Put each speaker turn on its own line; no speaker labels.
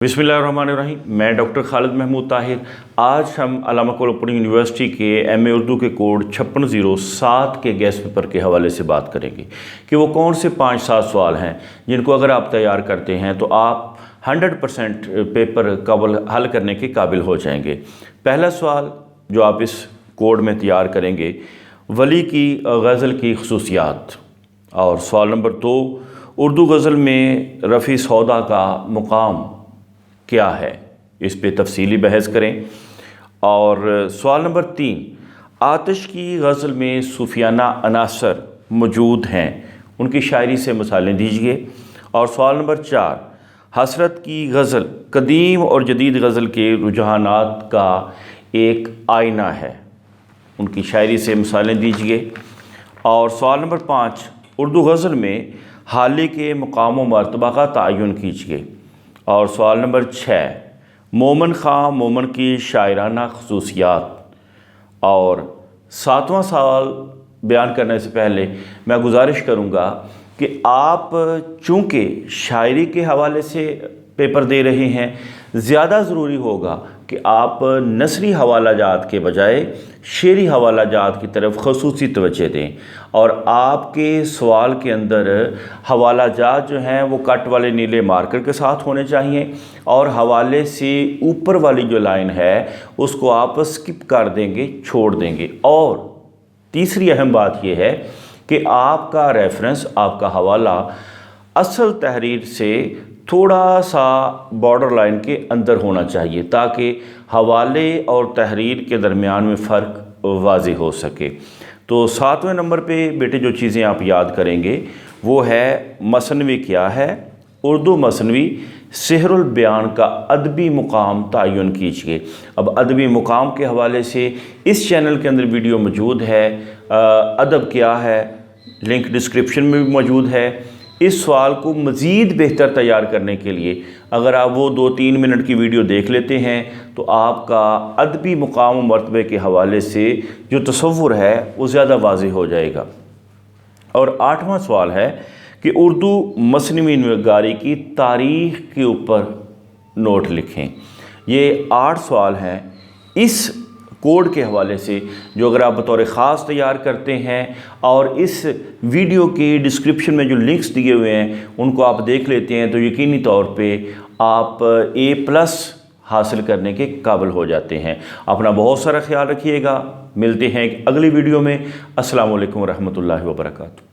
बिस्मिल्लाहिर्रहमानिर्रहीम। मैं डॉक्टर खालिद महमूद ताहिर। आज हम अल्लामा इक़बाल ओपन यूनिवर्सिटी के एमए उर्दू के कोड 5607 के गेस्ट पेपर के हवाले से बात करेंगे कि वो कौन से 5-7 सवाल हैं जिनको अगर आप तैयार करते हैं तो आप 100% पेपर हल करने के काबिल हो जाएंगे। पहला सवाल जो आप इस कोड में तैयार करेंगे, वली की गज़ल की खसूसियात। और सवाल नंबर 2, उर्दू गज़ल में रफ़ी सौदा का मुकाम क्या है, इस पे तफसीली बहस करें। और सवाल नंबर 3, आतिश की गज़ल में सूफियाना अनासर मौजूद हैं, उनकी शायरी से मिसालें दीजिए। और सवाल नंबर 4, हसरत की गज़ल कदीम और जदीद गज़ल के रुझानात का एक आईना है, उनकी शायरी से मिसालें दीजिए। और सवाल नंबर 5, उर्दू गज़ल में हाली के मुकाम व मर्तबा का तयन कीजिए। और सवाल नंबर 6, मोमन खां मोमन की शायराना खसूसियात। और 7वां सवाल बयान करने से पहले मैं गुजारिश करूंगा कि आप चूँकि शायरी के हवाले से पेपर दे रहे हैं, ज़्यादा ज़रूरी होगा कि आप नसरी हवाला जात के बजाय शेरी हवाला जात की तरफ खसूसी तवज्जो दें। और आपके सवाल के अंदर हवाला जात जो हैं वो कट वाले नीले मार्कर के साथ होने चाहिए, और हवाले से ऊपर वाली जो लाइन है उसको आप स्किप कर देंगे, छोड़ देंगे। और तीसरी अहम बात यह है कि आपका रेफरेंस, आपका हवाला असल तहरीर से थोड़ा सा बॉर्डर लाइन के अंदर होना चाहिए, ताकि हवाले और तहरीर के दरमियान में फ़र्क वाज़ेह हो सके। तो 7वें नंबर पे बेटे जो चीज़ें आप याद करेंगे वो है मसनवी क्या है, उर्दू मसनवी सिहरुल बयान का अदबी मुकाम तयन कीजिए। अब अदबी मुकाम के हवाले से इस चैनल के अंदर वीडियो मौजूद है, अदब क्या है, लिंक डिस्क्रिप्शन में भी मौजूद है। इस सवाल को मज़ीद बेहतर तैयार करने के लिए अगर आप वो 2-3 मिनट की वीडियो देख लेते हैं तो आपका अदबी मुकाम व मर्तबे के हवाले से जो तसव्वुर है वो ज़्यादा वाज़ेह हो जाएगा। और 8वां सवाल है कि उर्दू मसनवी निगारी की तारीख़ के ऊपर नोट लिखें। ये 8 सवाल हैं इस कोड के हवाले से जो अगर आप बतौर ख़ास तैयार करते हैं और इस वीडियो के डिस्क्रिप्शन में जो लिंक्स दिए हुए हैं उनको आप देख लेते हैं तो यकीनी तौर पे आप A+ हासिल करने के काबिल हो जाते हैं। अपना बहुत सारा ख्याल रखिएगा। मिलते हैं एक अगली वीडियो में। अस्सलामु अलैकुम रहमतुल्लाहि व बरकातुहू।